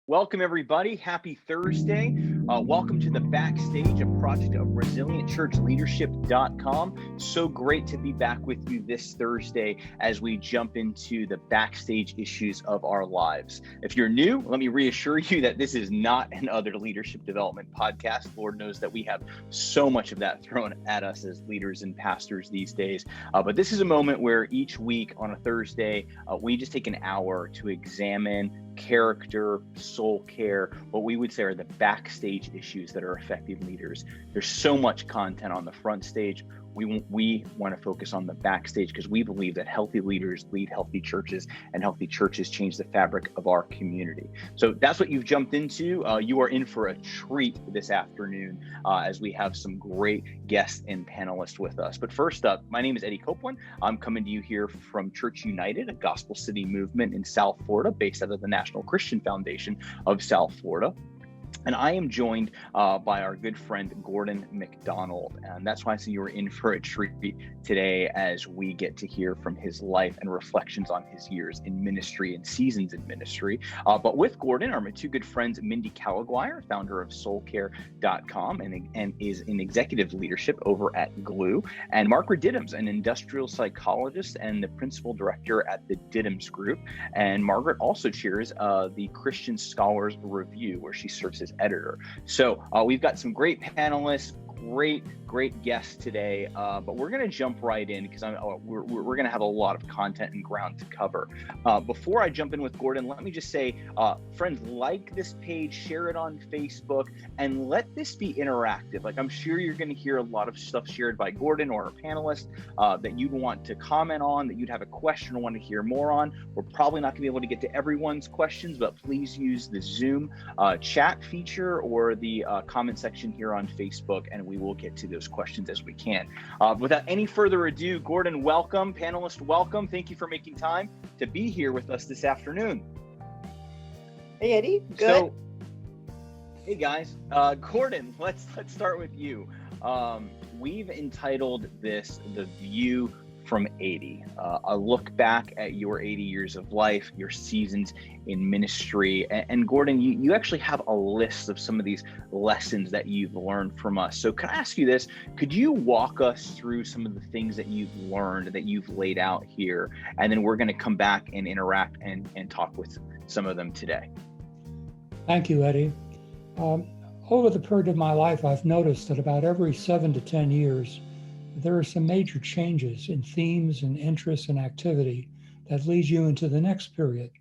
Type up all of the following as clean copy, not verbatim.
Welcome, everybody. Happy Thursday. Welcome to the Backstage, a project of ResilientChurchLeadership.com. So great to be back with you this Thursday as we jump into the backstage issues of our lives. If you're new, let me reassure you that this is not another leadership development podcast. Lord knows that we have so much of that thrown at us as leaders and pastors these days. But this is a moment where each week on a Thursday, we just take an hour to examine character, soul care, what we would say are the backstage issues that are affecting leaders. There's so much content on the front stage. We want to focus on the backstage because we believe that healthy leaders lead healthy churches, and healthy churches change the fabric of our community. So that's what you've jumped into. You are in for a treat this afternoon as we have some great guests and panelists with us. But first up, my name is Eddie Copeland. I'm coming to you here from Church United, a gospel city movement in South Florida based out of the National Christian Foundation of South Florida. And I am joined by our good friend, Gordon MacDonald. And that's why I say you were in for a treat today as we get to hear from his life and reflections on his years in ministry and seasons in ministry. But with Gordon are my two good friends, Mindy Calaguire, founder of soulcare.com and is in executive leadership over at Glue, and Margaret Diddams, an industrial psychologist and the principal director at the Diddams Group. And Margaret also chairs the Christian Scholars Review, where she serves as editor. So we've got some great panelists, great guests today, but we're going to jump right in because we're going to have a lot of content and ground to cover. Before I jump in with Gordon, let me just say, friends, like this page, share it on Facebook, and let this be interactive. Like, I'm sure you're going to hear a lot of stuff shared by Gordon or our panelists that you'd want to comment on, that you'd have a question or want to hear more on. We're probably not going to be able to get to everyone's questions, but please use the Zoom chat feature or the comment section here on Facebook, and we will get to those questions as we can. Without any further ado, Gordon, welcome. Panelists, welcome. Thank you for making time to be here with us this afternoon. Hey, Eddie. Good. So, hey guys, Gordon, let's start with you. We've entitled this "The View from 80," a look back at your 80 years of life, your seasons in ministry. And Gordon, you actually have a list of some of these lessons that you've learned from us. So can I ask you this? Could you walk us through some of the things that you've learned, that you've laid out here? And then we're going to come back and interact and talk with some of them today. Thank you, Eddie. Over the period of my life, I've noticed that about every 7 to 10 years, there are some major changes in themes and interests and activity that lead you into the next period.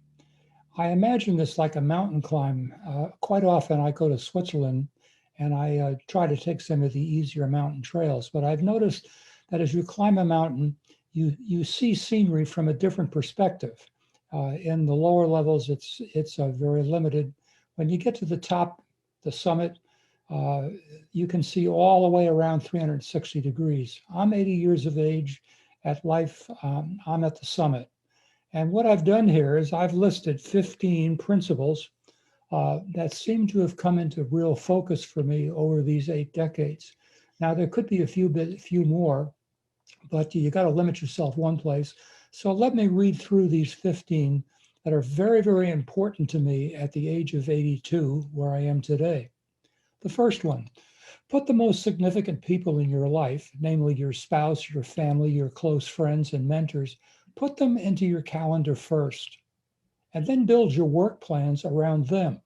I imagine this like a mountain climb. Quite often I go to Switzerland and I try to take some of the easier mountain trails, but I've noticed that as you climb a mountain, you see scenery from a different perspective. In the lower levels, it's very limited. When you get to the top, the summit, you can see all the way around 360 degrees. I'm 80 years of age at life. I'm at the summit. And what I've done here is I've listed 15 principles that seem to have come into real focus for me over these 8 decades. Now, there could be a few more, but you got to limit yourself one place. So let me read through these 15 that are very, very important to me at the age of 82, where I am today. The first one, put the most significant people in your life, namely your spouse, your family, your close friends and mentors, put them into your calendar first, and then build your work plans around them.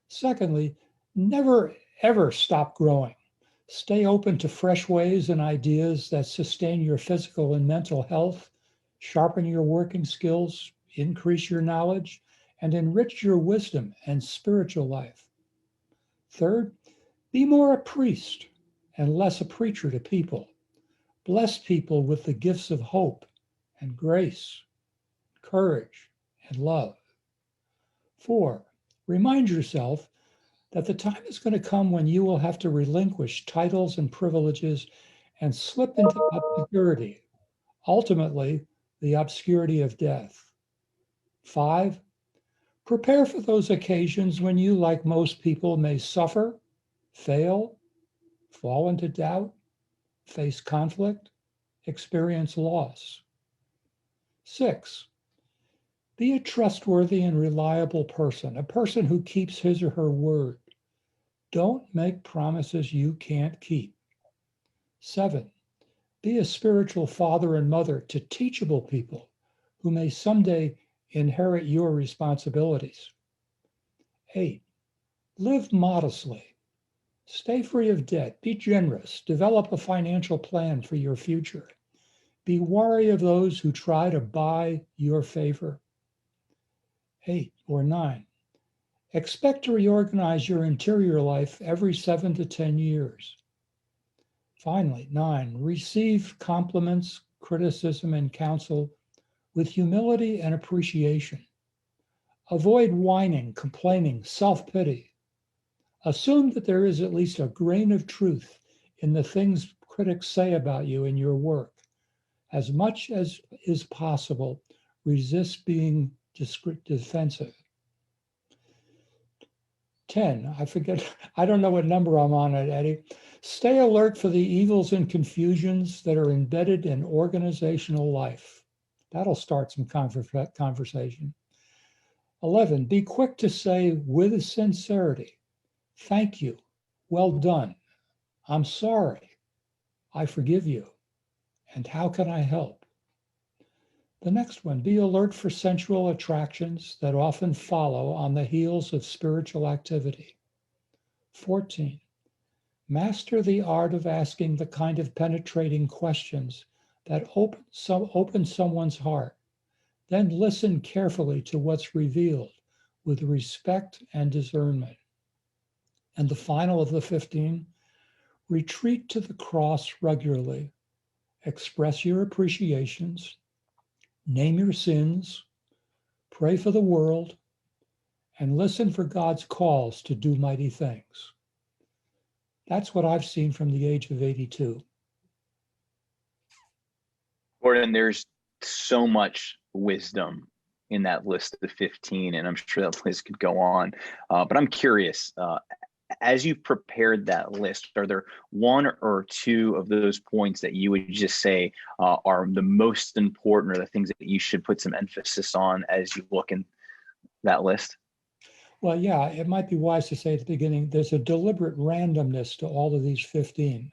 Secondly, never, ever stop growing. Stay open to fresh ways and ideas that sustain your physical and mental health, sharpen your working skills, increase your knowledge, and enrich your wisdom and spiritual life. Third, be more a priest and less a preacher to people. Bless people with the gifts of hope and grace, courage, and love. 4, remind yourself that the time is going to come when you will have to relinquish titles and privileges and slip into obscurity, ultimately the obscurity of death. 5, prepare for those occasions when you, like most people, may suffer, fail, fall into doubt, face conflict, experience loss. 6, Be a trustworthy and reliable person, a person who keeps his or her word. Don't make promises you can't keep. 7, be a spiritual father and mother to teachable people who may someday inherit your responsibilities. 8, live modestly. Stay free of debt. Be generous. Develop a financial plan for your future. Be wary of those who try to buy your favor. 8 or 9, expect to reorganize your interior life every 7 to 10 years. Finally, 9, receive compliments, criticism, and counsel with humility and appreciation. Avoid whining, complaining, self-pity. Assume that there is at least a grain of truth in the things critics say about you in your work. As much as is possible, resist being defensive. 10, I don't know what number I'm on it, Eddie. Stay alert for the evils and confusions that are embedded in organizational life. That'll start some conversation. 11, be quick to say with sincerity, thank you, well done, I'm sorry, I forgive you, and how can I help? The next one, be alert for sensual attractions that often follow on the heels of spiritual activity. 14, master the art of asking the kind of penetrating questions that open someone's heart. Then listen carefully to what's revealed with respect and discernment. And the final of the 15, retreat to the cross regularly. Express your appreciations, name your sins, pray for the world, and listen for God's calls to do mighty things. That's what I've seen from the age of 82. Gordon, there's so much wisdom in that list of 15, and I'm sure that list could go on. But I'm curious, as you've prepared that list, are there one or two of those points that you would just say are the most important, or the things that you should put some emphasis on as you look in that list? Well, yeah, it might be wise to say at the beginning, there's a deliberate randomness to all of these 15.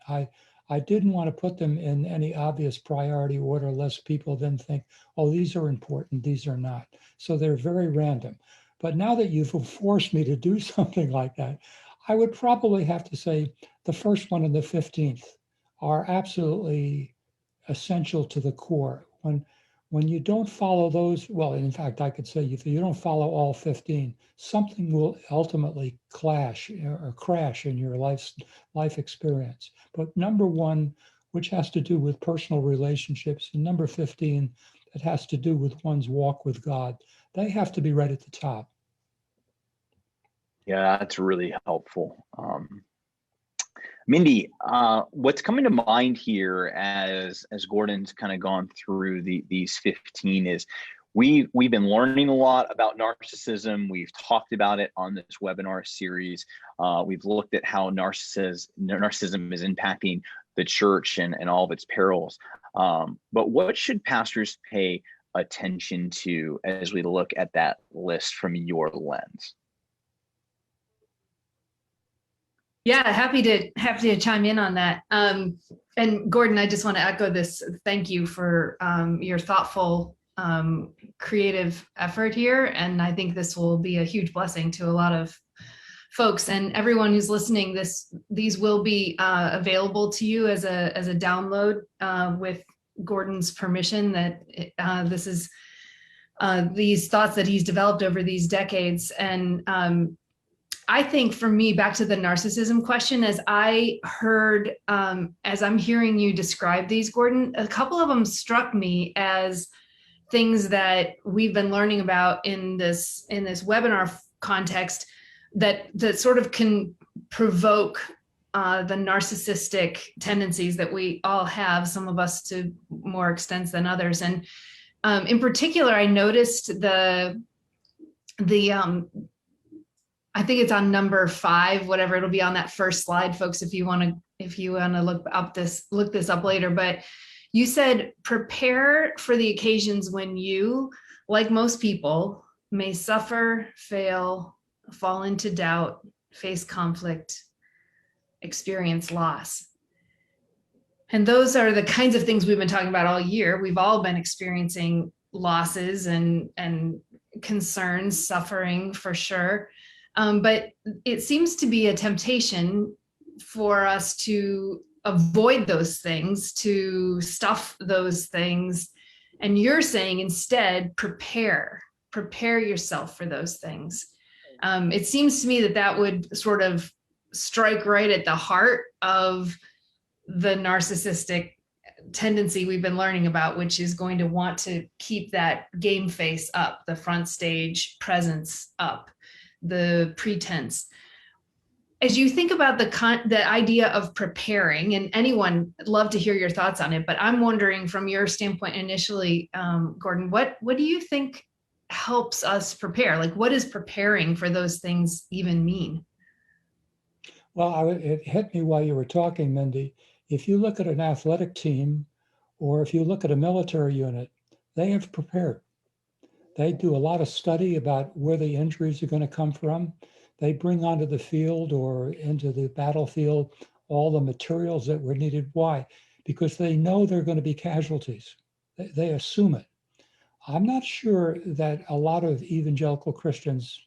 I didn't want to put them in any obvious priority order, lest people then think, oh, these are important, these are not. So they're very random. But now that you've forced me to do something like that, I would probably have to say the first one and the 15th are absolutely essential to the core. When you don't follow those, well, in fact, I could say if you don't follow all 15, something will ultimately clash or crash in your life experience. But number 1, which has to do with personal relationships, and number 15, that has to do with one's walk with God, they have to be right at the top. Yeah, that's really helpful. Mindy, what's coming to mind here as Gordon's kind of gone through these 15 is we've been learning a lot about narcissism. We've talked about it on this webinar series. We've looked at how narcissism is impacting the church and all of its perils. But what should pastors pay attention to as we look at that list from your lens? Yeah, happy to chime in on that. And Gordon, I just want to echo this. Thank you for your thoughtful, creative effort here. And I think this will be a huge blessing to a lot of folks and everyone who's listening. These will be available to you as a download with Gordon's permission. That this is these thoughts that he's developed over these decades. And I think for me, back to the narcissism question, as I heard, as I'm hearing you describe these, Gordon, a couple of them struck me as things that we've been learning about in this webinar context that sort of can provoke the narcissistic tendencies that we all have, some of us to more extent than others. And in particular, I noticed the I think it's on number 5, whatever, it'll be on that first slide, folks, if you want to look this up later. But you said prepare for the occasions when you, like most people, may suffer, fail, fall into doubt, face conflict, experience loss. And those are the kinds of things we've been talking about all year. We've all been experiencing losses and concerns, suffering for sure. But it seems to be a temptation for us to avoid those things, to stuff those things. And you're saying instead, prepare yourself for those things. It seems to me that that would sort of strike right at the heart of the narcissistic tendency we've been learning about, which is going to want to keep that game face up, the front stage presence up, the pretense. As you think about the idea of preparing, and anyone, love to hear your thoughts on it, but I'm wondering from your standpoint initially, Gordon, what do you think helps us prepare? Like, what does preparing for those things even mean? Well, it hit me while you were talking, Mindy. If you look at an athletic team, or if you look at a military unit, they have prepared. They do a lot of study about where the injuries are going to come from. They bring onto the field or into the battlefield all the materials that were needed. Why? Because they know there are going to be casualties. They assume it. I'm not sure that a lot of evangelical Christians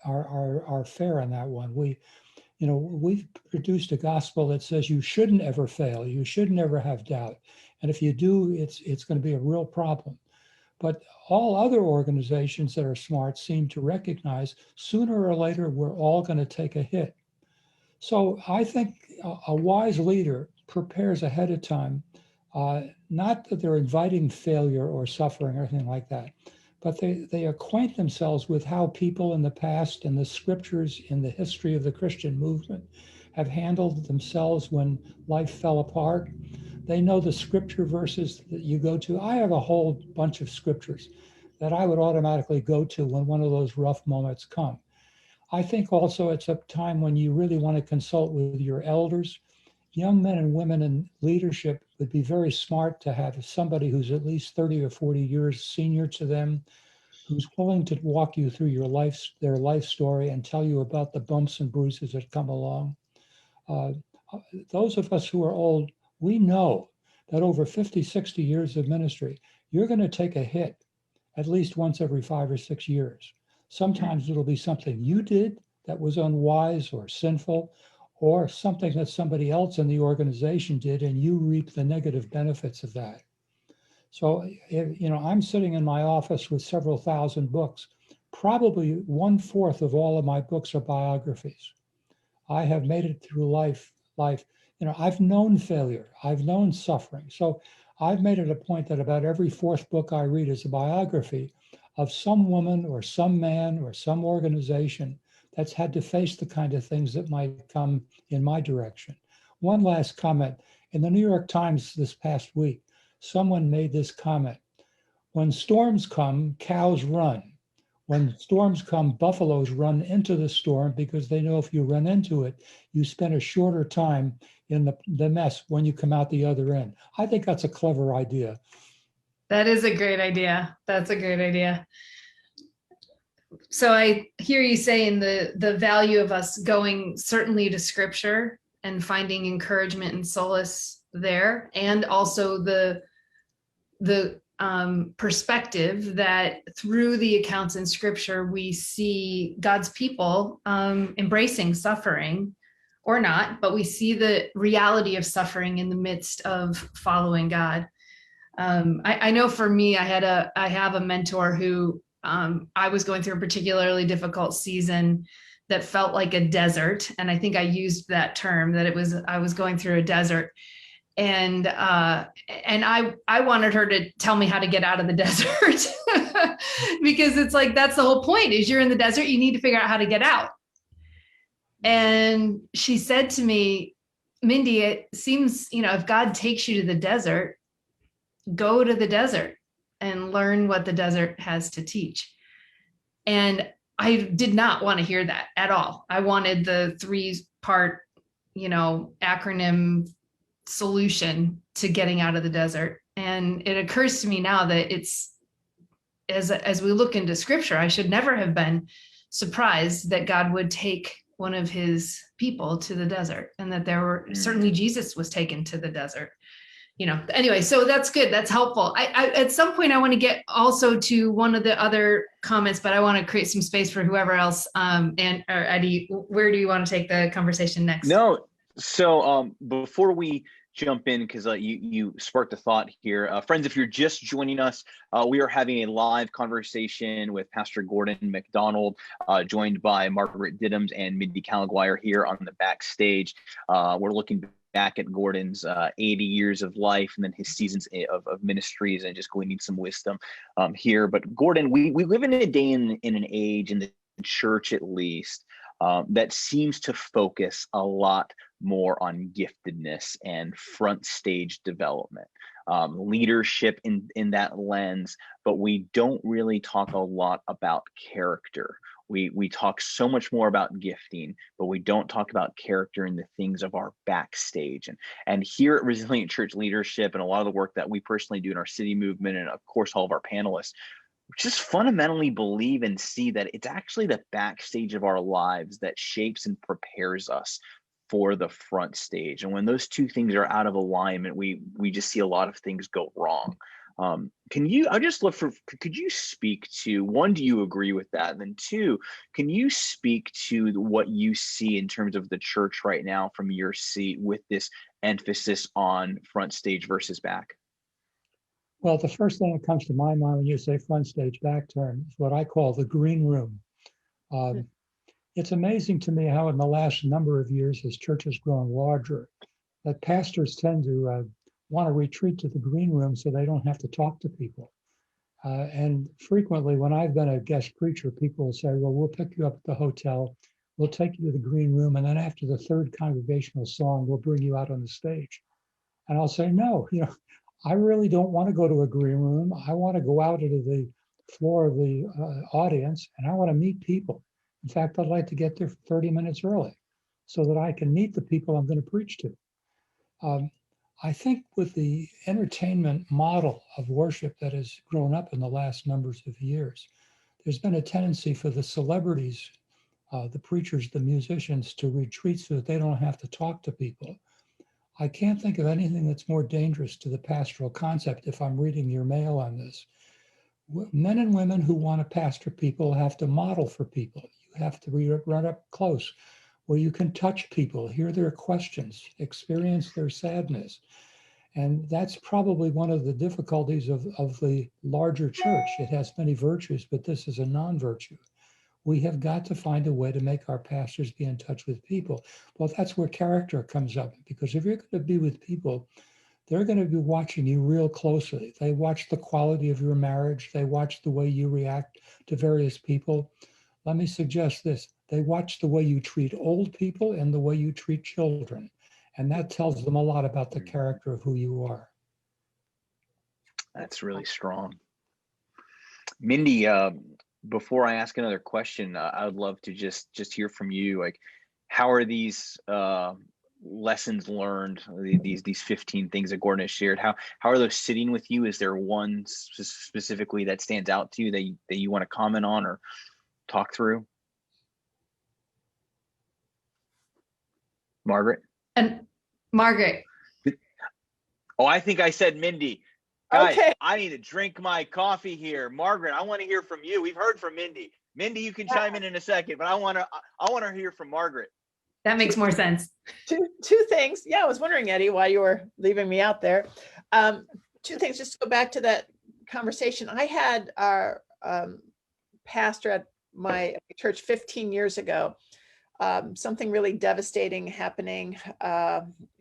are fair on that one. We've produced a gospel that says you shouldn't ever fail. You should never have doubt. And if you do, it's going to be a real problem. But all other organizations that are smart seem to recognize sooner or later, we're all going to take a hit. So I think a wise leader prepares ahead of time, not that they're inviting failure or suffering or anything like that, but they acquaint themselves with how people in the past and the scriptures in the history of the Christian movement have handled themselves when life fell apart. They know the scripture verses that you go to. I have a whole bunch of scriptures that I would automatically go to when one of those rough moments come. I think also it's a time when you really want to consult with your elders. Young men and women in leadership would be very smart to have somebody who's at least 30 or 40 years senior to them, who's willing to walk you through their life story and tell you about the bumps and bruises that come along. Those of us who are old, we know that over 50, 60 years of ministry, you're going to take a hit at least once every 5 or 6 years. Sometimes it'll be something you did that was unwise or sinful, or something that somebody else in the organization did, and you reap the negative benefits of that. So, I'm sitting in my office with several thousand books. Probably 1/4 of all of my books are biographies. I have made it through life. I've known failure. I've known suffering. So I've made it a point that about every 4th book I read is a biography of some woman or some man or some organization that's had to face the kind of things that might come in my direction. One last comment. In the New York Times this past week, someone made this comment: when storms come, cows run. When storms come, buffaloes run into the storm because they know if you run into it, you spend a shorter time in the mess when you come out the other end. I think that's a clever idea. That is a great idea. That's a great idea. So I hear you saying the value of us going certainly to scripture and finding encouragement and solace there, and also the perspective that through the accounts in scripture, we see God's people embracing suffering or not, but we see the reality of suffering in the midst of following God. I know for me, I have a mentor who I was going through a particularly difficult season that felt like a desert. And I think I used that term, that I was going through a desert. And I wanted her to tell me how to get out of the desert because it's like, that's the whole point, is you're in the desert, you need to figure out how to get out. And she said to me, Mindy, it seems, if God takes you to the desert, go to the desert and learn what the desert has to teach. And I did not want to hear that at all. I wanted the 3-part, acronym solution to getting out of the desert. And it occurs to me now that as we look into scripture, I should never have been surprised that God would take one of his people to the desert, and that there were certainly Jesus was taken to the desert. Anyway, so that's good. That's helpful. I at some point I want to get also to one of the other comments, but I want to create some space for whoever else. Or Eddie, where do you want to take the conversation next? No. So before we jump in, because you sparked a thought here. Friends, if you're just joining us, we are having a live conversation with Pastor Gordon MacDonald, joined by Margaret Diddams and Mindy Caliguire here on the backstage. We're looking back at Gordon's 80 years of life and then his seasons of ministries, and just gleaning some wisdom here. But Gordon, we live in a day in an age, in the church at least, that seems to focus a lot more on giftedness and front stage development, leadership in that lens, but we don't really talk a lot about character. We talk so much more about gifting, but we don't talk about character and the things of our backstage. And here at Resilient Church Leadership, and a lot of the work that we personally do in our city movement, and of course all of our panelists, just fundamentally believe and see that it's actually the backstage of our lives that shapes and prepares us for the front stage. And when those two things are out of alignment, we just see a lot of things go wrong. Could you speak to, one, do you agree with that? And then two, can you speak to what you see in terms of the church right now from your seat with this emphasis on front stage versus back? Well, the first thing that comes to my mind when you say front stage, back turn is what I call the green room. It's amazing to me how in the last number of years, as churches grown larger, that pastors tend to want to retreat to the green room so they don't have to talk to people. And frequently when I've been a guest preacher, people will say, well, we'll pick you up at the hotel, we'll take you to the green room, and then after the third congregational song, we'll bring you out on the stage. And I'll say, no, I really don't want to go to a green room. I want to go out into the floor of the audience, and I want to meet people. In fact, I'd like to get there 30 minutes early so that I can meet the people I'm going to preach to. I think with the entertainment model of worship that has grown up in the last numbers of years, there's been a tendency for the celebrities, the preachers, the musicians, to retreat so that they don't have to talk to people. I can't think of anything that's more dangerous to the pastoral concept if I'm reading your mail on this. Men and women who want to pastor people have to model for people. You have to run up close where you can touch people, hear their questions, experience their sadness. And that's probably one of the difficulties of the larger church. It has many virtues, but this is a non-virtue. We have got to find a way to make our pastors be in touch with people. Well, that's where character comes up, because if you're going to be with people, they're going to be watching you real closely. They watch the quality of your marriage. They watch the way you react to various people. Let me suggest this. They watch the way you treat old people and the way you treat children. And that tells them a lot about the character of who you are. That's really strong. Mindy, before I ask another question, I would love to just hear from you. Like, how are these lessons learned, these 15 things that Gordon has shared, how are those sitting with you? Is there one specifically that stands out to you that you want to comment on or talk through? Margaret? And Margaret. Oh, I think I said Mindy. Guys, Okay. I need to drink my coffee here. Margaret, I want to hear from you. We've heard from Mindy. Mindy, you can chime in a second, but I want to hear from Margaret. That makes more sense. Two things. Yeah, I was wondering, Eddie, why you were leaving me out there. Two things, just to go back to that conversation. I had our pastor at my church 15 years ago. Something really devastating happening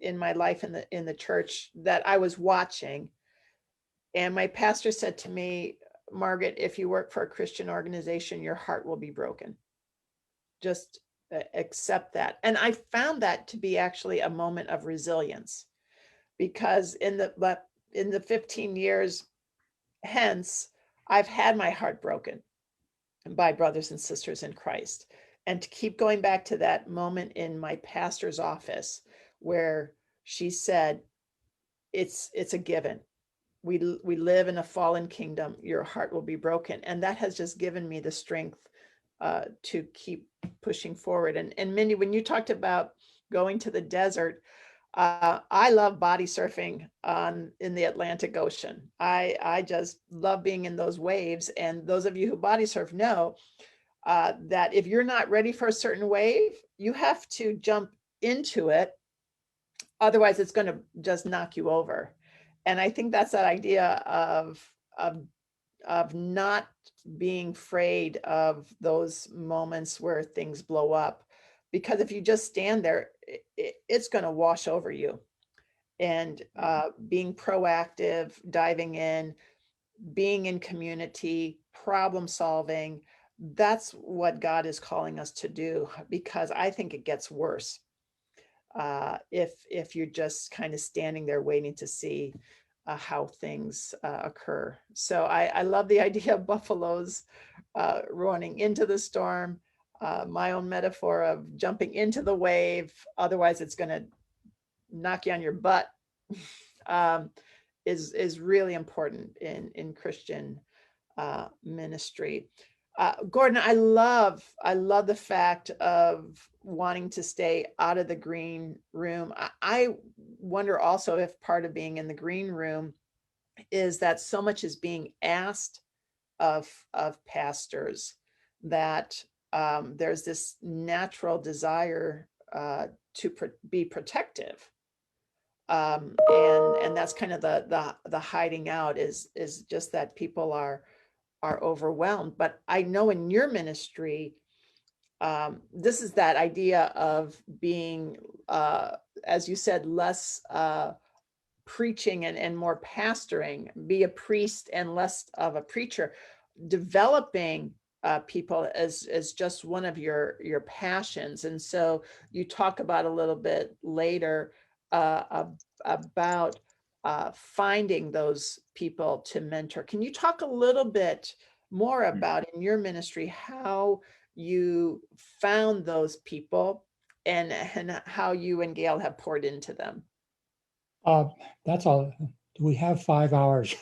in my life in the church that I was watching. And my pastor said to me, Margaret, if you work for a Christian organization, your heart will be broken. Just accept that. And I found that to be actually a moment of resilience, because in the 15 years hence, I've had my heart broken by brothers and sisters in Christ. And to keep going back to that moment in my pastor's office where she said, it's a given. we live in a fallen kingdom, your heart will be broken. And that has just given me the strength to keep pushing forward. And Mindy, when you talked about going to the desert, I love body surfing in the Atlantic Ocean. I just love being in those waves. And those of you who body surf know that if you're not ready for a certain wave, you have to jump into it. Otherwise, it's going to just knock you over. And I think that's that idea of not being afraid of those moments where things blow up, because if you just stand there, it's going to wash over you. And being proactive, diving in, being in community, problem solving, that's what God is calling us to do, because I think it gets worse if you're just kind of standing there waiting to see how things occur. So I love the idea of buffaloes running into the storm. My own metaphor of jumping into the wave, otherwise it's going to knock you on your butt, is really important in Christian ministry. Gordon, I love the fact of wanting to stay out of the green room. I wonder also if part of being in the green room is that so much is being asked of pastors that there's this natural desire to be protective. And that's kind of the hiding out is just that people are overwhelmed. But I know in your ministry, this is that idea of being, as you said, less preaching and more pastoring, be a priest and less of a preacher, developing people as just one of your passions. And so you talk about a little bit later about finding those people to mentor. Can you talk a little bit more about in your ministry how you found those people and how you and Gail have poured into them? That's all. We have 5 hours.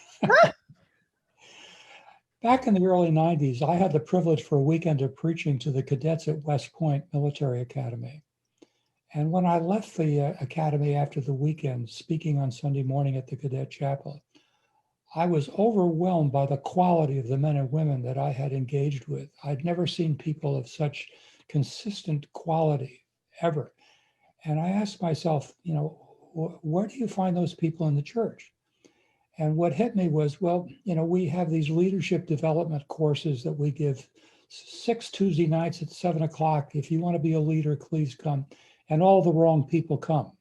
Back in the early 90s, I had the privilege for a weekend of preaching to the cadets at West Point Military Academy. And when I left the academy after the weekend, speaking on Sunday morning at the cadet chapel, I was overwhelmed by the quality of the men and women that I had engaged with. I'd never seen people of such consistent quality ever. And I asked myself, where do you find those people in the church? And what hit me was, well, we have these leadership development courses that we give 6 Tuesday nights at 7 o'clock. If you want to be a leader, please come. And all the wrong people come.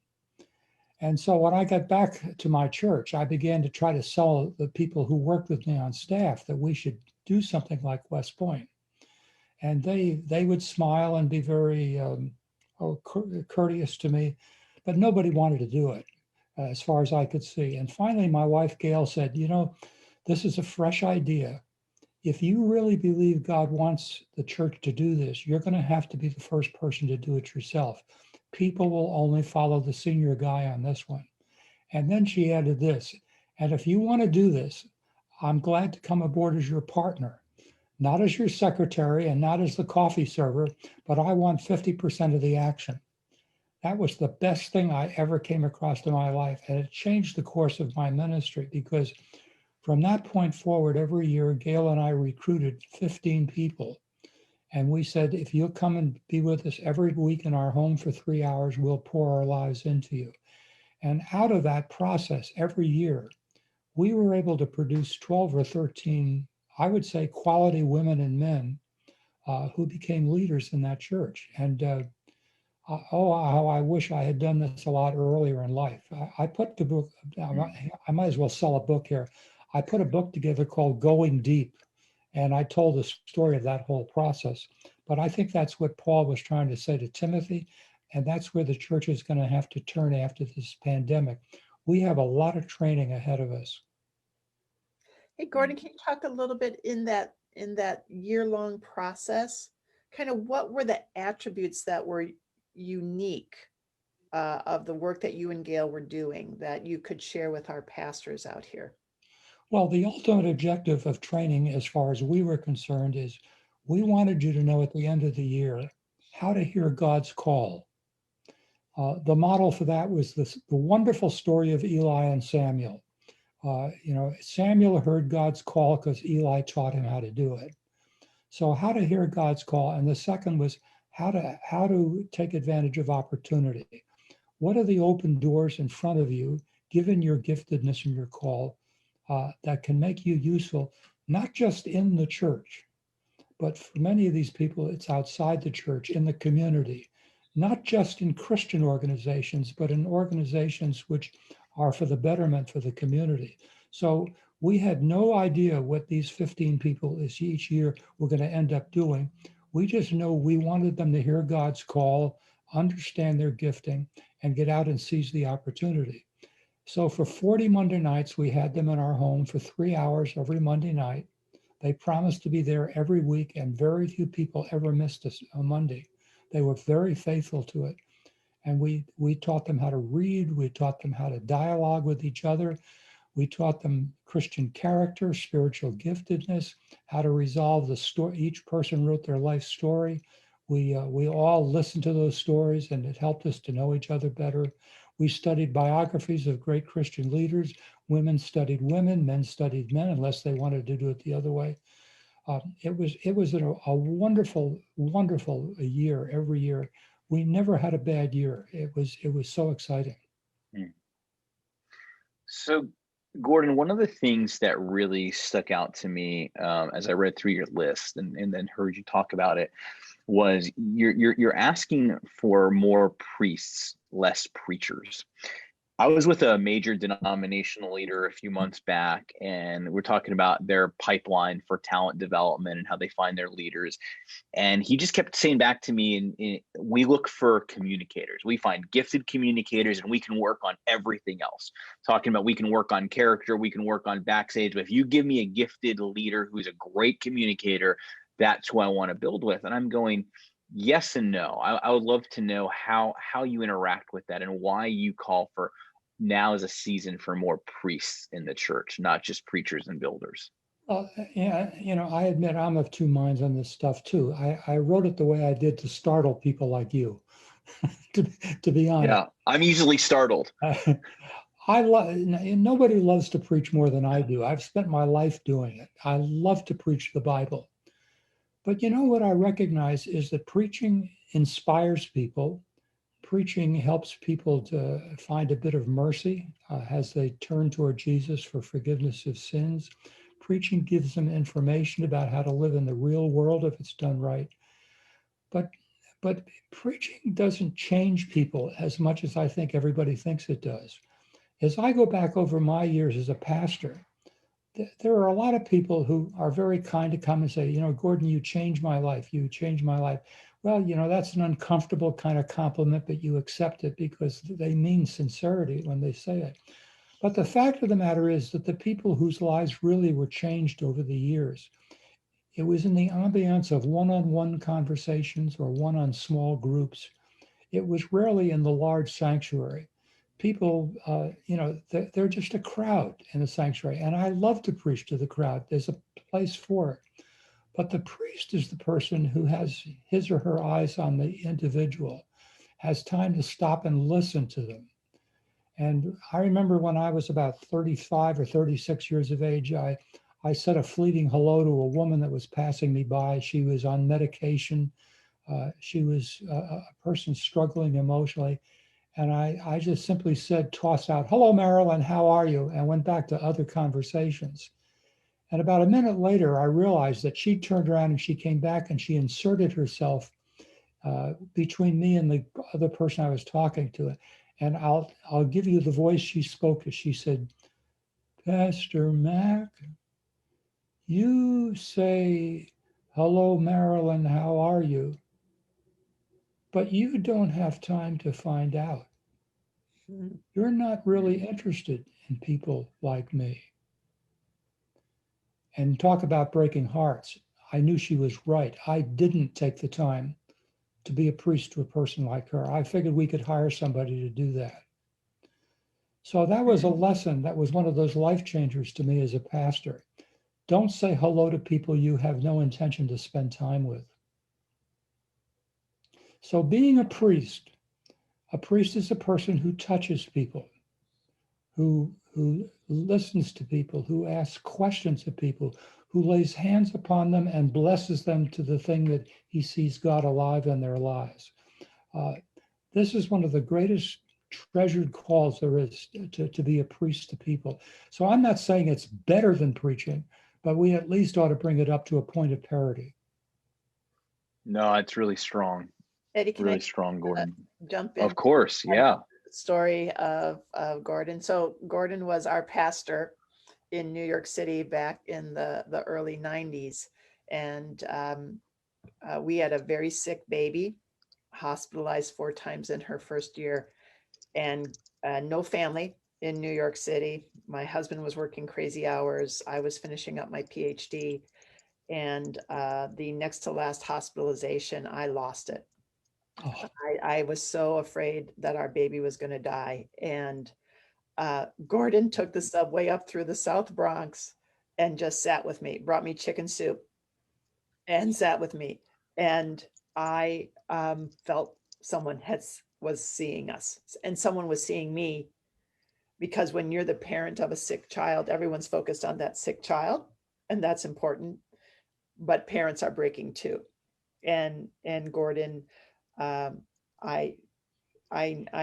And so when I got back to my church, I began to try to sell the people who worked with me on staff that we should do something like West Point. And they would smile and be very courteous to me, but nobody wanted to do it as far as I could see. And finally, my wife, Gail, said, this is a fresh idea. If you really believe God wants the church to do this, you're going to have to be the first person to do it yourself. People will only follow the senior guy on this one. And then she added this, and if you want to do this, I'm glad to come aboard as your partner, not as your secretary and not as the coffee server, but I want 50% of the action. That was the best thing I ever came across in my life. And it changed the course of my ministry, because from that point forward, every year, Gail and I recruited 15 people. And we said, if you'll come and be with us every week in our home for 3 hours, we'll pour our lives into you. And out of that process, every year, we were able to produce 12 or 13, I would say, quality women and men who became leaders in that church. And how I wish I had done this a lot earlier in life. I put the book, I might as well sell a book here. I put a book together called Going Deep. And I told the story of that whole process. But I think that's what Paul was trying to say to Timothy. And that's where the church is going to have to turn after this pandemic. We have a lot of training ahead of us. Hey, Gordon, can you talk a little bit in that year-long process? Kind of what were the attributes that were unique of the work that you and Gail were doing that you could share with our pastors out here? Well, the ultimate objective of training, as far as we were concerned, is we wanted you to know at the end of the year how to hear God's call. The model for that was the wonderful story of Eli and Samuel. Samuel heard God's call because Eli taught him how to do it. So how to hear God's call. And the second was how to take advantage of opportunity. What are the open doors in front of you, given your giftedness and your call, that can make you useful, not just in the church, but for many of these people, it's outside the church, in the community, not just in Christian organizations, but in organizations which are for the betterment for the community. So we had no idea what these 15 people each year were going to end up doing. We just know we wanted them to hear God's call, understand their gifting, and get out and seize the opportunity. So for 40 Monday nights, we had them in our home for 3 hours every Monday night. They promised to be there every week, and very few people ever missed a Monday. They were very faithful to it. And we taught them how to read. We taught them how to dialogue with each other. We taught them Christian character, spiritual giftedness, how to resolve the story. Each person wrote their life story. We all listened to those stories, and it helped us to know each other better. We studied biographies of great Christian leaders. Women studied women, men studied men, unless they wanted to do it the other way. It was a wonderful, wonderful year every year. We never had a bad year. It was so exciting. So, Gordon, one of the things that really stuck out to me as I read through your list and then heard you talk about it was you're asking for more priests, less preachers. I was with a major denominational leader a few months back, and we're talking about their pipeline for talent development and how they find their leaders. And he just kept saying back to me, and we look for communicators. We find gifted communicators, and we can work on everything else. Talking about we can work on character, we can work on backstage. But if you give me a gifted leader who's a great communicator, that's who I want to build with. And I'm going, yes and no. I would love to know how you interact with that and why you call for now is a season for more priests in the church, not just preachers and builders. Yeah, I admit I'm of two minds on this stuff too. I wrote it the way I did to startle people like you, to be honest. Yeah, I'm easily startled. Nobody loves to preach more than I do. I've spent my life doing it. I love to preach the Bible. But you know what I recognize is that preaching inspires people. Preaching helps people to find a bit of mercy as they turn toward Jesus for forgiveness of sins. Preaching gives them information about how to live in the real world if it's done right. But preaching doesn't change people as much as I think everybody thinks it does. As I go back over my years as a pastor, there are a lot of people who are very kind to come and say, Gordon, you changed my life. You changed my life. Well, that's an uncomfortable kind of compliment, but you accept it because they mean sincerity when they say it. But the fact of the matter is that the people whose lives really were changed over the years, it was in the ambiance of one-on-one conversations or one-on small groups. It was rarely in the large sanctuary. People, they're just a crowd in the sanctuary. And I love to preach to the crowd. There's a place for it. But the priest is the person who has his or her eyes on the individual, has time to stop and listen to them. And I remember when I was about 35 or 36 years of age, I said a fleeting hello to a woman that was passing me by. She was on medication. She was a person struggling emotionally. And I just simply tossed out, "Hello, Marilyn, how are you?" and went back to other conversations. And about a minute later, I realized that she turned around and she came back and she inserted herself between me and the other person I was talking to. And I'll give you the voice she spoke to. She said, "Pastor Mac, you say, 'Hello, Marilyn, how are you?' but you don't have time to find out. You're not really interested in people like me." And talk about breaking hearts. I knew she was right. I didn't take the time to be a priest to a person like her. I figured we could hire somebody to do that. So that was a lesson. That was one of those life changers to me as a pastor. Don't say hello to people you have no intention to spend time with. So being a priest is a person who touches people, who listens to people, who asks questions of people, who lays hands upon them and blesses them to the thing that he sees God alive in their lives. This is one of the greatest treasured calls there is to be a priest to people. So I'm not saying it's better than preaching, but we at least ought to bring it up to a point of parity. No, it's really strong. Eddie, can Really I strong, Gordon. jump in? Of course, yeah. Story of Gordon. So Gordon was our pastor in New York City back in the early 90s. And we had a very sick baby, hospitalized 4 times in her first year, and no family in New York City. My husband was working crazy hours. I was finishing up my PhD. And the next to last hospitalization, I lost it. Oh, I was so afraid that our baby was going to die. And Gordon took the subway up through the South Bronx and just sat with me, brought me chicken soup and sat with me. And I felt someone was seeing us, and someone was seeing me, because when you're the parent of a sick child, everyone's focused on that sick child, and that's important. But parents are breaking too. And Gordon, I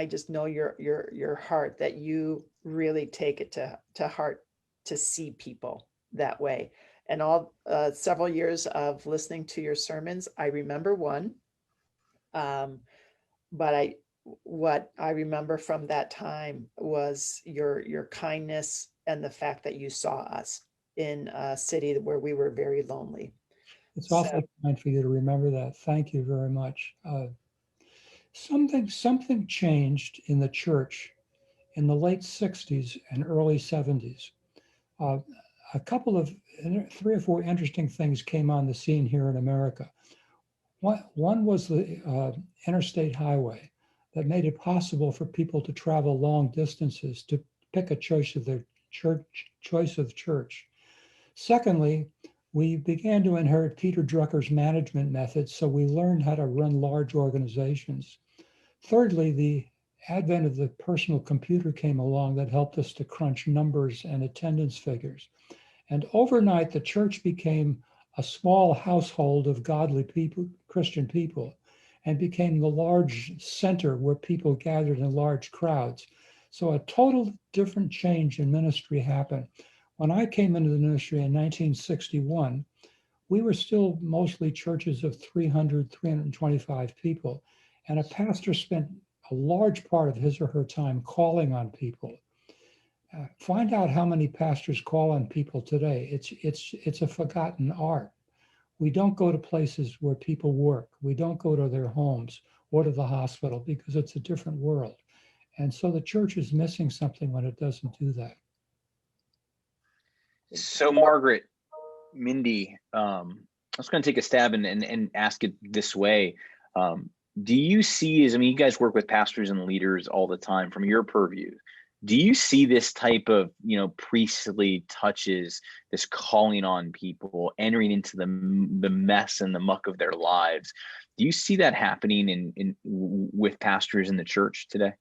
just know your heart, that you really take it to heart to see people that way. And all several years of listening to your sermons, I remember one, but what I remember from that time was your kindness and the fact that you saw us in a city where we were very lonely. it's So, awfully kind for you to remember that. Thank you very much. Something changed in the church in the late 60s and early 70s. A couple of 3 or 4 interesting things came on the scene here in America. One was the interstate highway that made it possible for people to travel long distances to pick a choice of their church. Secondly, we began to inherit Peter Drucker's management methods, so we learned how to run large organizations. Thirdly, the advent of the personal computer came along that helped us to crunch numbers and attendance figures. And overnight, the church became a small household of godly people, Christian people, and became the large center where people gathered in large crowds. So a total different change in ministry happened. When I came into the ministry in 1961, we were still mostly churches of 300, 325 people. And a pastor spent a large part of his or her time calling on people. Find out how many pastors call on people today. It's a forgotten art. We don't go to places where people work. We don't go to their homes or to the hospital, because it's a different world. And so the church is missing something when it doesn't do that. So Margaret, Mindy, I was going to take a stab and ask it this way. Do you see, you guys work with pastors and leaders all the time, from your purview, do you see this type of, priestly touches, this calling on people, entering into the mess and the muck of their lives? Do you see that happening with pastors in the church today?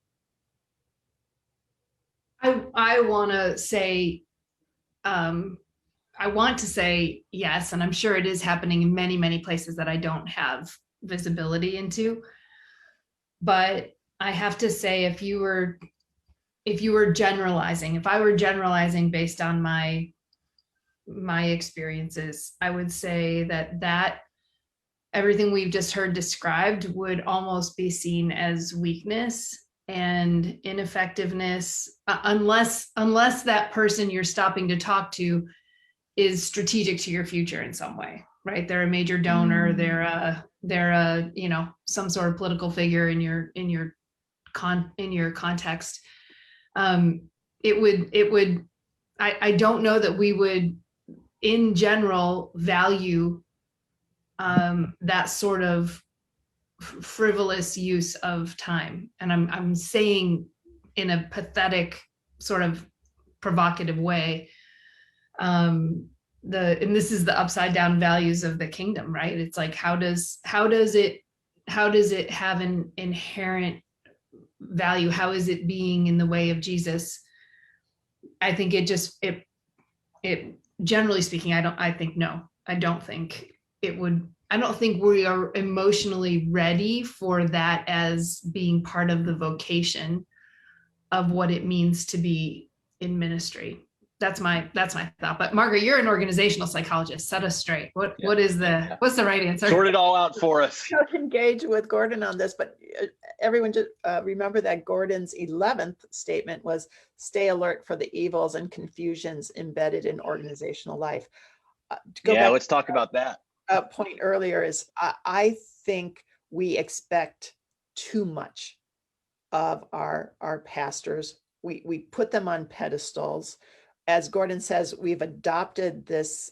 I want to say, yes, and I'm sure it is happening in many, many places that I don't have visibility into. But I have to say, if I were generalizing based on my experiences, I would say that everything we've just heard described would almost be seen as weakness and ineffectiveness, unless that person you're stopping to talk to is strategic to your future in some way, right? They're a major donor. They're a some sort of political figure in your context. I don't know that we would in general value that sort of frivolous use of time. And I'm saying in a pathetic sort of provocative way. And this is the upside down values of the kingdom, right? It's like, how does it have an inherent value? How is it being in the way of Jesus? I think it generally speaking, I don't think we are emotionally ready for that as being part of the vocation of what it means to be in ministry. That's my thought. But Margaret, you're an organizational psychologist. Set us straight. What's the right answer? Sort it all out for us. I'll engage with Gordon on this, but everyone just remember that Gordon's 11th statement was stay alert for the evils and confusions embedded in organizational life. Let's talk about that. Point earlier is I think we expect too much of our pastors. We put them on pedestals. As Gordon says, we've adopted this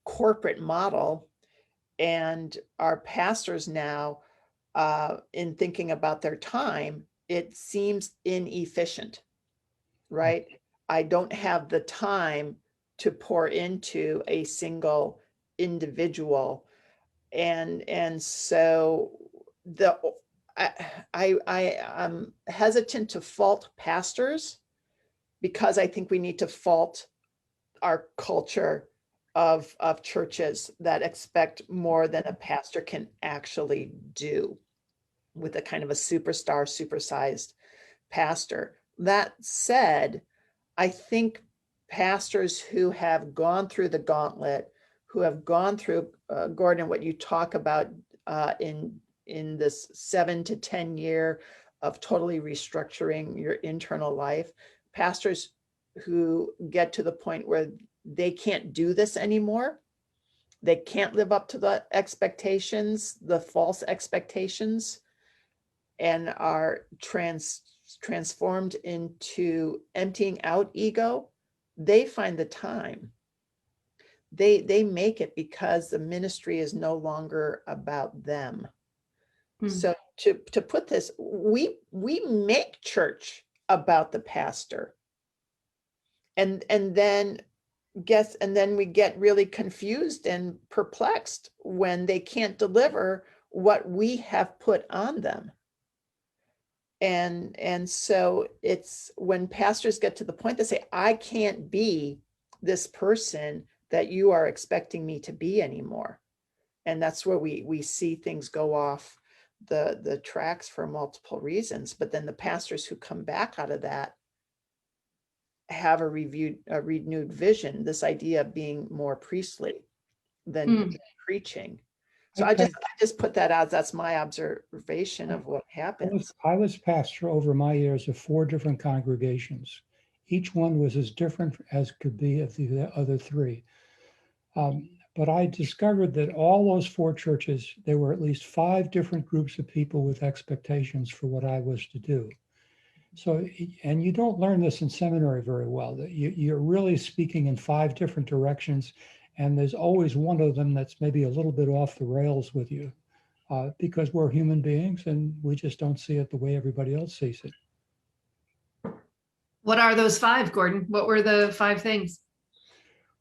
corporate model, and our pastors now, in thinking about their time, it seems inefficient, right? I don't have the time to pour into a single individual, and so I'm hesitant to fault pastors, because I think we need to fault our culture of churches that expect more than a pastor can actually do, with a kind of a supersized pastor. That said, I think pastors who have gone through the gauntlet, who have gone through, Gordon, what you talk about in this 7 to 10 year of totally restructuring your internal life, pastors who get to the point where they can't do this anymore, they can't live up to the expectations, the false expectations, and are transformed into emptying out ego, they find the time. They make it because the ministry is no longer about them. So to put this, we make church about the pastor, and then we get really confused and perplexed when they can't deliver what we have put on them. And so it's when pastors get to the point they say, I can't be this person that you are expecting me to be anymore. And that's where we see things go off the tracks for multiple reasons. But then the pastors who come back out of that have a renewed vision, this idea of being more priestly than preaching. So I just put that out. That's my observation of what happens. I was pastor over my years of 4 different congregations. Each one was as different as could be of the other 3. But I discovered that all those 4 churches, there were at least 5 different groups of people with expectations for what I was to do. So, and you don't learn this in seminary very well, that you're really speaking in 5 different directions, and there's always one of them that's maybe a little bit off the rails with you, because we're human beings and we just don't see it the way everybody else sees it. What are those 5, Gordon? What were the 5 things?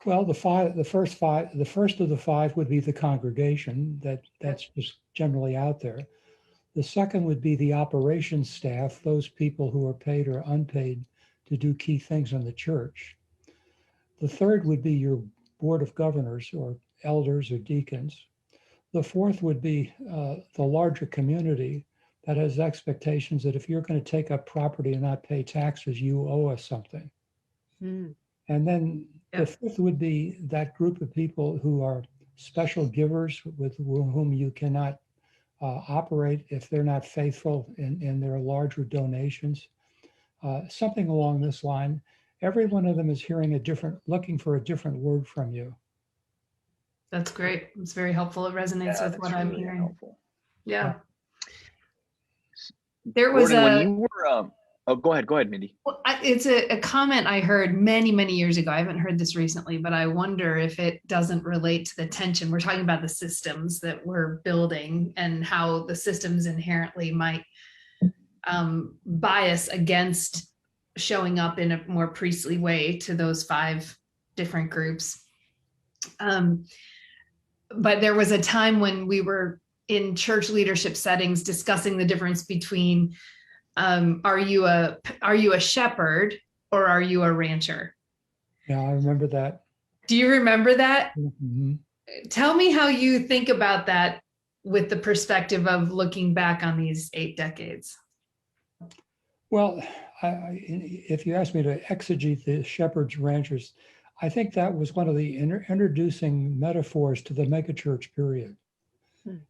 Well, the first of the 5 would be the congregation, that's just generally out there. The second would be the operations staff, those people who are paid or unpaid to do key things in the church. The third would be your board of governors or elders or deacons. The fourth would be the larger community that has expectations that if you're going to take up property and not pay taxes, you owe us something. And then the fifth would be that group of people who are special givers with whom you cannot operate if they're not faithful in their larger donations. Something along this line. Every one of them is looking for a different word from you. That's great. It's very helpful. It resonates with what I'm hearing. Helpful. Yeah. There was Gordon, when you were, oh, go ahead, Mindy. Well, it's a comment I heard many, many years ago. I haven't heard this recently, but I wonder if it doesn't relate to the tension. We're talking about the systems that we're building and how the systems inherently might bias against showing up in a more priestly way to those 5 different groups. But there was a time when we were in church leadership settings discussing the difference between are you a shepherd or are you a rancher? Yeah, I remember that. Do you remember that? Mm-hmm. Tell me how you think about that with the perspective of looking back on these 8 decades. Well, if you ask me to exegete the shepherds ranchers, I think that was one of the introducing metaphors to the megachurch period.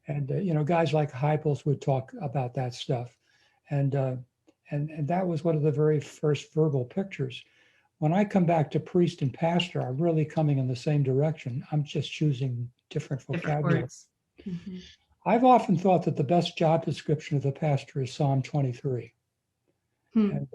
And guys like Heipels would talk about that stuff, and that was one of the very first verbal pictures. When I come back to priest and pastor, I'm really coming in the same direction. I'm just choosing different vocabulary. Mm-hmm. I've often thought that the best job description of the pastor is Psalm 23. And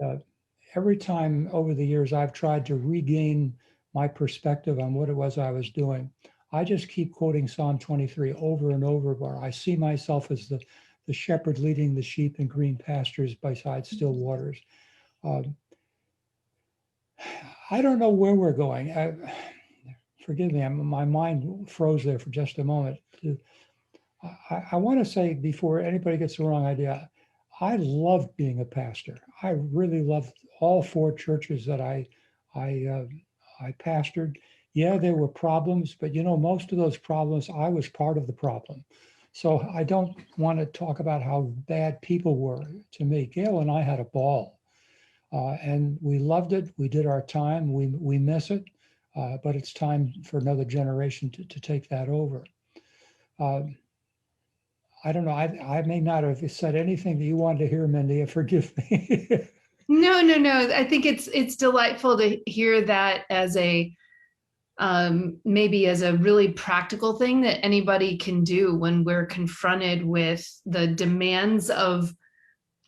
every time over the years I've tried to regain my perspective on what it was I was doing, I just keep quoting Psalm 23 over and over, where I see myself as the shepherd leading the sheep in green pastures beside still waters. I don't know where we're going. Forgive me, my mind froze there for just a moment. I want to say, before anybody gets the wrong idea, I loved being a pastor. I really loved all 4 churches that I pastored. Yeah, there were problems, but most of those problems, I was part of the problem. So I don't want to talk about how bad people were to me. Gail and I had a ball, and we loved it. We did our time. We miss it, but it's time for another generation to take that over. I don't know. I may not have said anything that you wanted to hear, Mindy. Forgive me. No. I think it's delightful to hear that as a maybe as a really practical thing that anybody can do when we're confronted with the demands of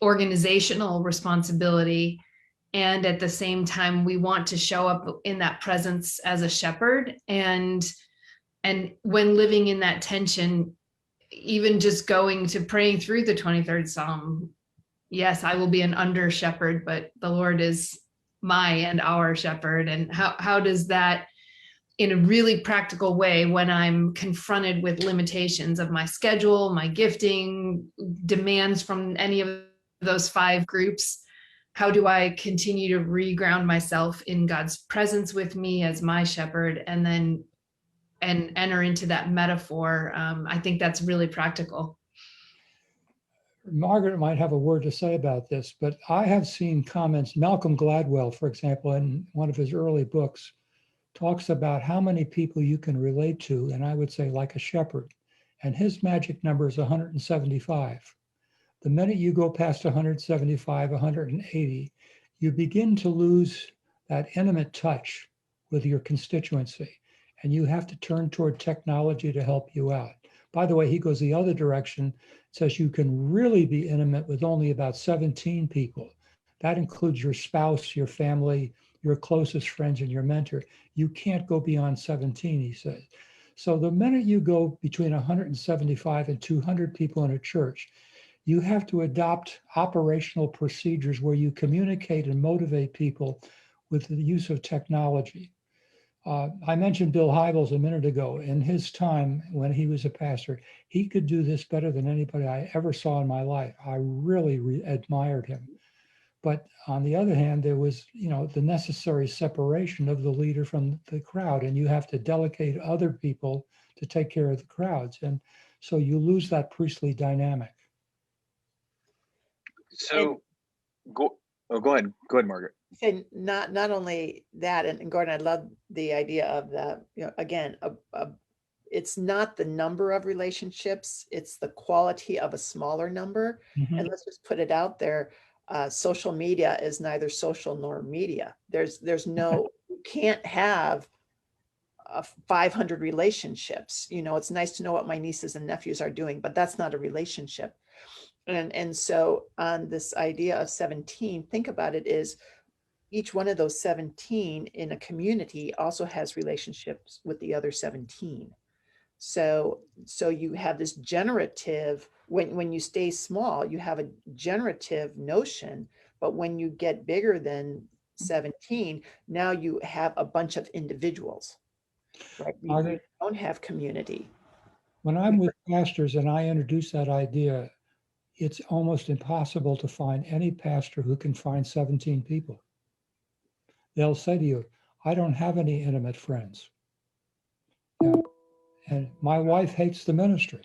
organizational responsibility, and at the same time we want to show up in that presence as a shepherd, and when living in that tension, even just going to praying through the 23rd Psalm. Yes, I will be an under shepherd, but the Lord is my and our shepherd. And how does that, in a really practical way, when I'm confronted with limitations of my schedule, my gifting, demands from any of those 5 groups, how do I continue to reground myself in God's presence with me as my shepherd, and then enter into that metaphor? I think that's really practical. Margaret might have a word to say about this, but I have seen comments. Malcolm Gladwell, for example, in one of his early books, talks about how many people you can relate to, and I would say like a shepherd. And his magic number is 175. The minute you go past 175, 180, you begin to lose that intimate touch with your constituency, and you have to turn toward technology to help you out. By the way, he goes the other direction, says you can really be intimate with only about 17 people. That includes your spouse, your family, your closest friends, and your mentor. You can't go beyond 17, he says. So the minute you go between 175 and 200 people in a church, you have to adopt operational procedures where you communicate and motivate people with the use of technology. I mentioned Bill Hybels a minute ago. In his time when he was a pastor, he could do this better than anybody I ever saw in my life. I really admired him. But on the other hand, there was, the necessary separation of the leader from the crowd, and you have to delegate other people to take care of the crowds. And so you lose that priestly dynamic. So go ahead, Margaret. And not only that, and Gordon, I love the idea of the, again, it's not the number of relationships, it's the quality of a smaller number. Mm-hmm. And let's just put it out there. Social media is neither social nor media. There's no, you can't have 500 relationships. It's nice to know what my nieces and nephews are doing, but that's not a relationship. And so on this idea of 17, think about it is each one of those 17 in a community also has relationships with the other 17. So you have this generative, when you stay small, you have a generative notion But when you get bigger than 17, now you have a bunch of individuals, right? You don't have community. When I'm with pastors and I introduce that idea, it's almost impossible to find any pastor who can find 17 people. They'll say to you, I don't have any intimate friends. Yeah. And my wife hates the ministry.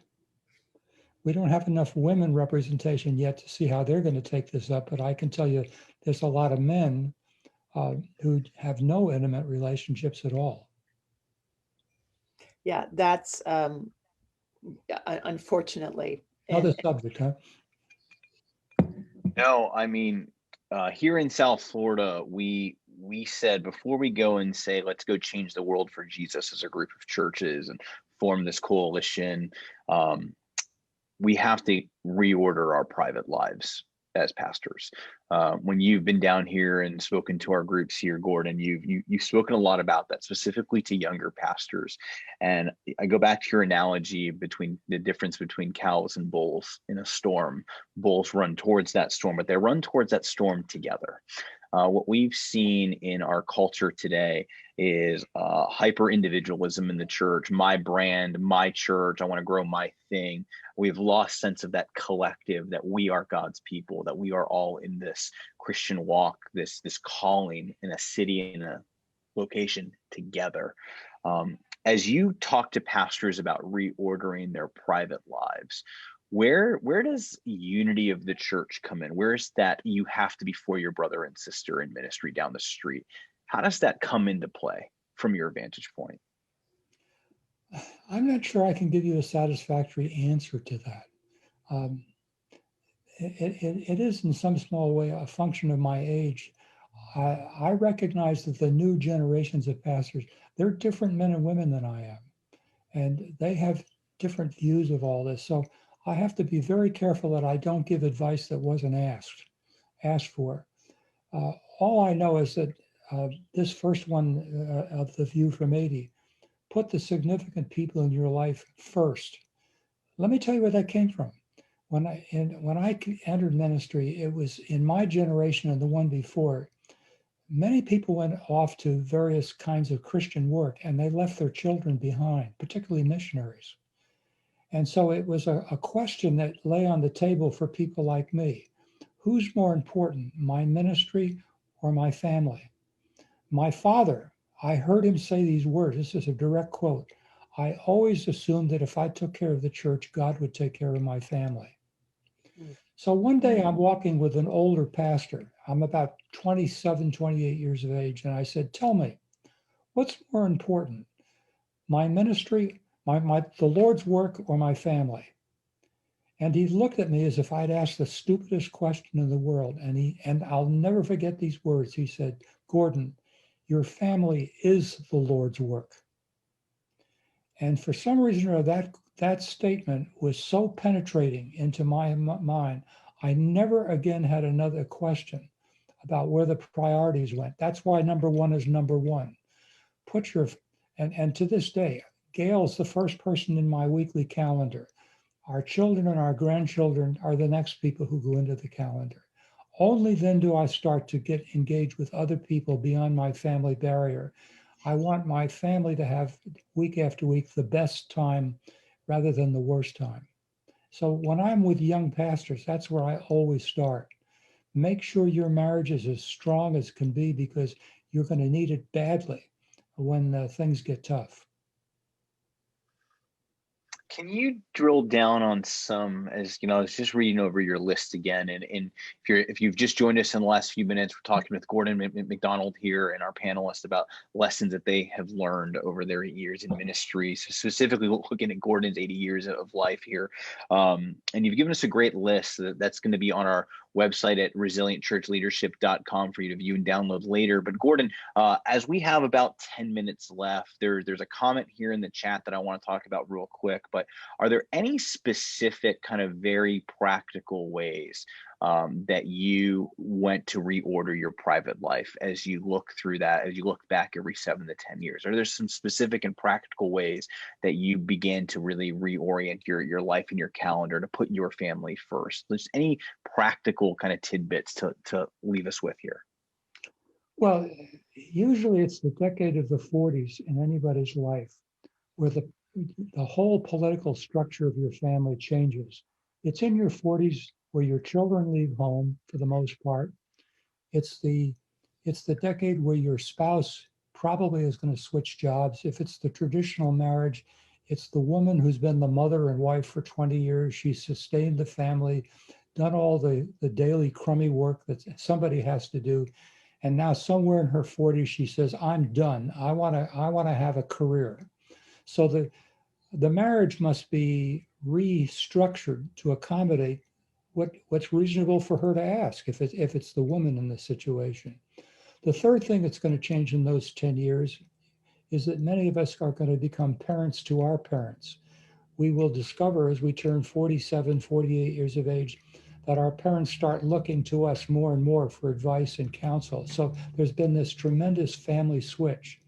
We don't have enough women representation yet to see how they're going to take this up, but I can tell you there's a lot of men who have no intimate relationships at all. Yeah, that's unfortunately. Another subject, huh? No, I mean, here in South Florida, we said before we go and say, let's go change the world for Jesus as a group of churches and form this coalition, we have to reorder our private lives as pastors. When you've been down here and spoken to our groups here, Gordon, you've spoken a lot about that, specifically to younger pastors. And I go back to your analogy between the difference between cows and bulls in a storm. Bulls run towards that storm, but they run towards that storm together. What we've seen in our culture today is hyper individualism in the church. My brand, my church, I want to grow my thing. We've lost sense of that collective, that we are God's people, that we are all in this Christian walk, this calling in a city, in a location together. As you talk to pastors about reordering their private lives, where does unity of the church come in? Where's that you have to be for your brother and sister in ministry down the street? How does that come into play from your vantage point? I'm not sure I can give you a satisfactory answer to that. It is in some small way a function of my age. I recognize that the new generations of pastors, they're different men and women than I am, and they have different views of all this. So I have to be very careful that I don't give advice that wasn't asked for. All I know is that this first one of the view from 80, put the significant people in your life first. Let me tell you where that came from. When I entered ministry, it was in my generation and the one before. Many people went off to various kinds of Christian work and they left their children behind, particularly missionaries. And so it was a question that lay on the table for people like me. Who's more important, my ministry or my family? My father, I heard him say these words. This is a direct quote. I always assumed that if I took care of the church, God would take care of my family. So one day I'm walking with an older pastor. I'm about 27, 28 years of age. And I said, tell me, what's more important, my ministry, the Lord's work, or my family? And he looked at me as if I'd asked the stupidest question in the world. And I'll never forget these words. He said, Gordon, your family is the Lord's work. And for some reason or that statement was so penetrating into my mind, I never again had another question about where the priorities went. That's why number one is number one. And to this day, Gail's the first person in my weekly calendar. Our children and our grandchildren are the next people who go into the calendar. Only then do I start to get engaged with other people beyond my family barrier. I want my family to have week after week the best time rather than the worst time. So when I'm with young pastors, that's where I always start. Make sure your marriage is as strong as can be, because you're going to need it badly when things get tough. Can you drill down on some, as you know, I was just reading over your list again, and if you've just joined us in the last few minutes, we're talking with Gordon MacDonald here and our panelists about lessons that they have learned over their years in ministry, so specifically looking at Gordon's 80 years of life here. And you've given us a great list that's going to be on our website at resilientchurchleadership.com for you to view and download later. But Gordon, as we have about 10 minutes left, there's a comment here in the chat that I want to talk about real quick. But are there any specific kind of very practical ways that you went to reorder your private life as you look through that, as you look back every 7 to 10 years? Are there some specific and practical ways that you began to really reorient your life and your calendar to put your family first? Just any practical kind of tidbits to leave us with here. Well, usually it's the decade of the 40s in anybody's life where the whole political structure of your family changes. It's in your 40s where your children leave home for the most part. It's the decade where your spouse probably is going to switch jobs. If it's the traditional marriage, it's the woman who's been the mother and wife for 20 years. She's sustained the family, done all the daily crummy work that somebody has to do. And now somewhere in her 40s, she says, I'm done. I want to have a career. So the marriage must be restructured to accommodate what's reasonable for her to ask if it's the woman in the situation. The third thing that's going to change in those 10 years is that many of us are going to become parents to our parents. We will discover as we turn 47, 48 years of age that our parents start looking to us more and more for advice and counsel. So there's been this tremendous family switch.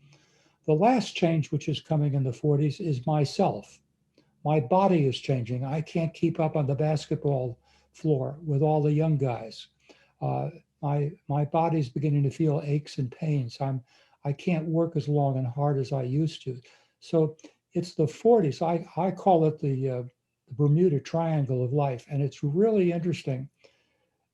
The last change, which is coming in the 40s, is myself. My body is changing. I can't keep up on the basketball floor with all the young guys. My body's beginning to feel aches and pains. I can't work as long and hard as I used to. So it's the 40s. I call it the Bermuda Triangle of life. And it's really interesting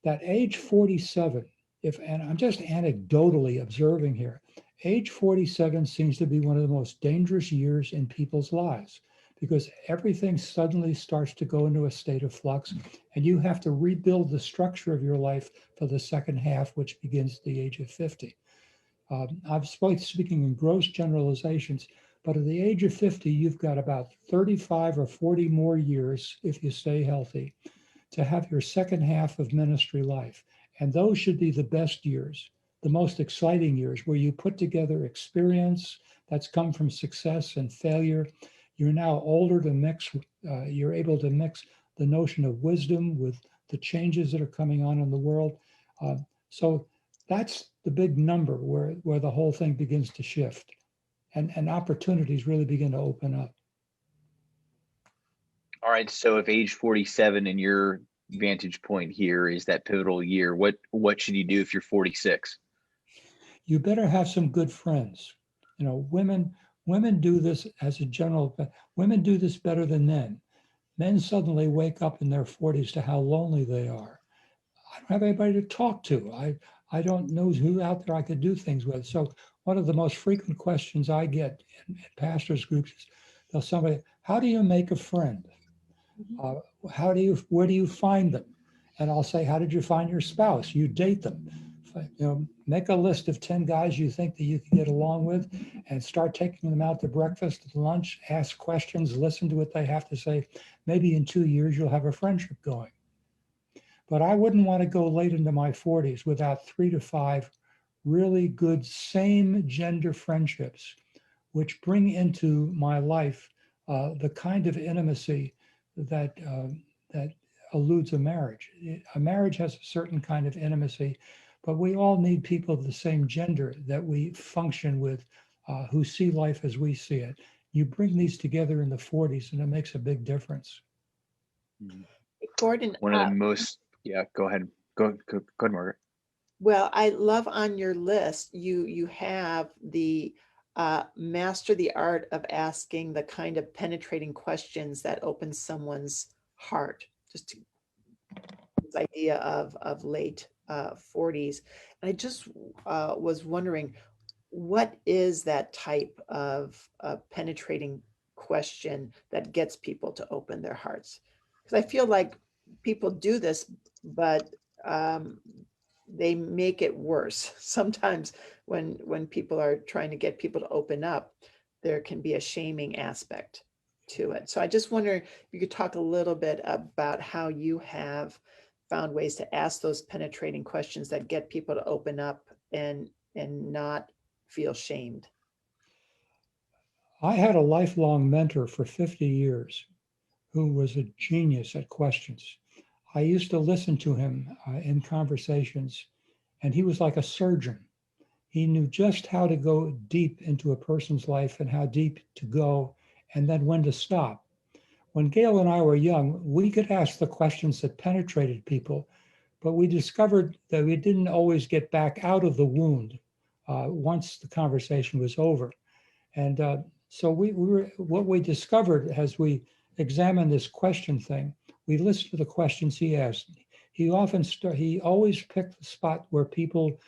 that age 47, and I'm just anecdotally observing here, age 47 seems to be one of the most dangerous years in people's lives because everything suddenly starts to go into a state of flux and you have to rebuild the structure of your life for the second half, which begins at the age of 50. I'm speaking in gross generalizations, but at the age of 50, you've got about 35 or 40 more years, if you stay healthy, to have your second half of ministry life. And those should be the best years, the most exciting years, where you put together experience that's come from success and failure. You're now older to mix, you're able to mix the notion of wisdom with the changes that are coming on in the world. So that's the big number where the whole thing begins to shift and opportunities really begin to open up. All right. So if age 47 in your vantage point here is that pivotal year, what should you do if you're 46? You better have some good friends. You know, women do this as a general, women do this better than men. Men suddenly wake up in their 40s to how lonely they are. I don't have anybody to talk to. I don't know who out there I could do things with. So one of the most frequent questions I get in pastors groups is, they'll somebody, how do you make a friend? Where do you find them? And I'll say, how did you find your spouse? You date them. You know, make a list of 10 guys you think that you can get along with and start taking them out to breakfast, to lunch, ask questions, listen to what they have to say. Maybe in 2 years, you'll have a friendship going. But I wouldn't want to go late into my 40s without 3 to 5 really good same gender friendships, which bring into my life the kind of intimacy that eludes a marriage. A marriage has a certain kind of intimacy, but we all need people of the same gender that we function with, who see life as we see it. You bring these together in the 40s and it makes a big difference. Gordon, One of the most, go ahead. Go ahead, Margaret. well, I love on your list, you have the master the art of asking the kind of penetrating questions that open someone's heart. Just to, this idea of late 40s. And I just was wondering, what is that type of penetrating question that gets people to open their hearts? Because I feel like people do this, but they make it worse. Sometimes when people are trying to get people to open up, there can be a shaming aspect to it. So I just wonder if you could talk a little bit about how you have found ways to ask those penetrating questions that get people to open up and not feel shamed. I had a lifelong mentor for 50 years who was a genius at questions. I used to listen to him in conversations, and he was like a surgeon. He knew just how to go deep into a person's life and how deep to go, and then when to stop. When Gail and I were young, we could ask the questions that penetrated people, but we discovered that we didn't always get back out of the wound once the conversation was over. And so what we discovered as we examined this question thing, we listened to the questions he asked. He always picked the spot where people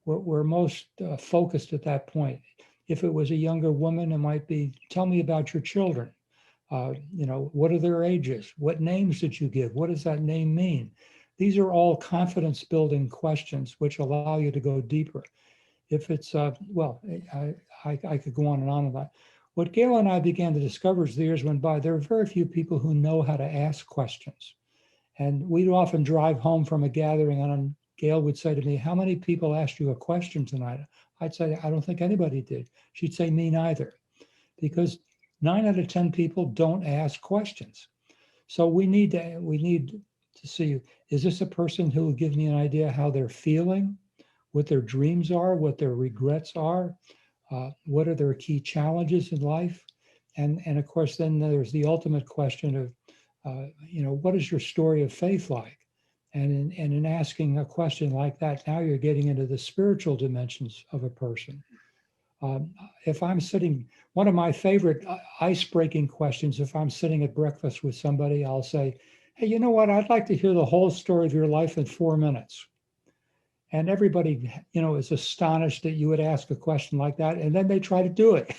were most focused at that point. If it was a younger woman, it might be, tell me about your children. What are their ages? What names did you give? What does that name mean? These are all confidence building questions which allow you to go deeper. If it's, I could go on and on about. What Gail and I began to discover as the years went by, there are very few people who know how to ask questions. And we'd often drive home from a gathering and Gail would say to me, how many people asked you a question tonight? I'd say, I don't think anybody did. She'd say, me neither. Because 9 out of 10 people don't ask questions. So we need to see, is this a person who will give me an idea how they're feeling, what their dreams are, what their regrets are, what are their key challenges in life? And of course, then there's the ultimate question of, what is your story of faith like? And in asking a question like that, now you're getting into the spiritual dimensions of a person. If I'm sitting, one of my favorite ice-breaking questions, if I'm sitting at breakfast with somebody, I'll say, hey, you know what? I'd like to hear the whole story of your life in 4 minutes. And everybody, is astonished that you would ask a question like that. And then they try to do it.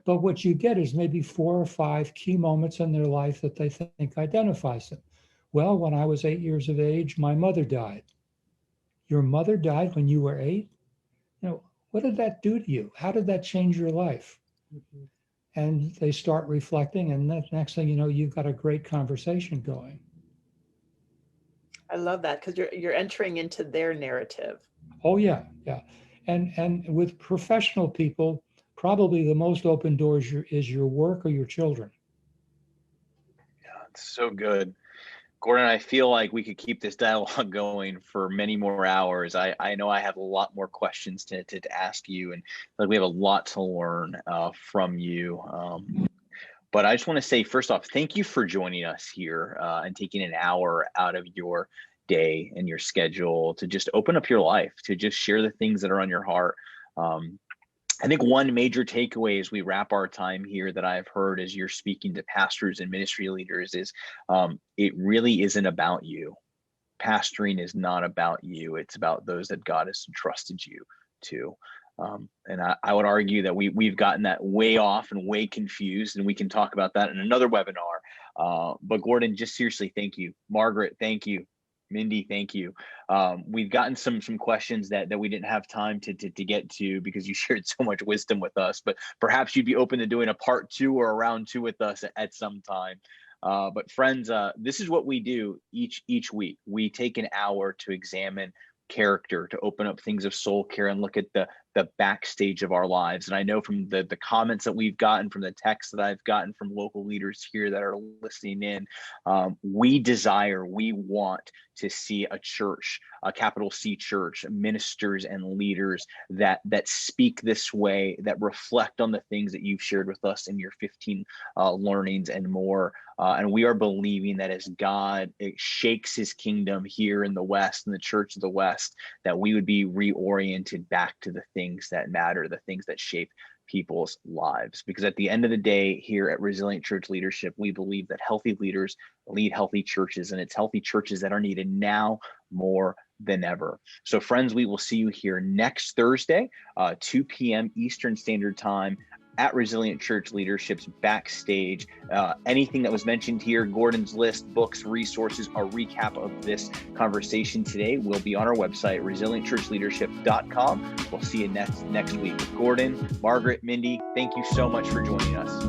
But what you get is maybe 4 or 5 key moments in their life that they think identifies them. Well, when I was 8 years of age, my mother died. Your mother died when you were 8? What did that do to you? How did that change your life? Mm-hmm. And they start reflecting, and the next thing you know, you've got a great conversation going. I love that, because you're entering into their narrative. Oh yeah. And with professional people, probably the most open door is your work or your children. Yeah, it's so good. Gordon, I feel like we could keep this dialogue going for many more hours. I know I have a lot more questions to ask you, and like we have a lot to learn from you. But I just want to say, first off, thank you for joining us here and taking an hour out of your day and your schedule to just open up your life, to just share the things that are on your heart. I think one major takeaway as we wrap our time here that I've heard as you're speaking to pastors and ministry leaders is it really isn't about you. Pastoring is not about you. It's about those that God has entrusted you to. And I would argue that we've gotten that way off and way confused, and we can talk about that in another webinar. But Gordon, just seriously, thank you. Margaret, thank you. Mindy, thank you. We've gotten some questions that we didn't have time to get to because you shared so much wisdom with us, but perhaps you'd be open to doing a part 2 or a round 2 with us at some time. But friends, this is what we do each week. We take an hour to examine character, to open up things of soul care and look at the backstage of our lives. And I know from the comments that we've gotten, from the texts that I've gotten from local leaders here that are listening in, we want to see a church, a capital C church, ministers and leaders that speak this way, that reflect on the things that you've shared with us in your 15 learnings and more. And we are believing that as God shakes his kingdom here in the West, in the church of the West, that we would be reoriented back to the things that matter, the things that shape people's lives. Because at the end of the day, here at Resilient Church Leadership, we believe that healthy leaders lead healthy churches, and it's healthy churches that are needed now more than ever. So friends, we will see you here next Thursday, 2 p.m. Eastern Standard Time at Resilient Church Leadership's backstage. Anything that was mentioned here, Gordon's list, books, resources, a recap of this conversation today will be on our website, resilientchurchleadership.com. We'll see you next week. Gordon, Margaret, Mindy, thank you so much for joining us.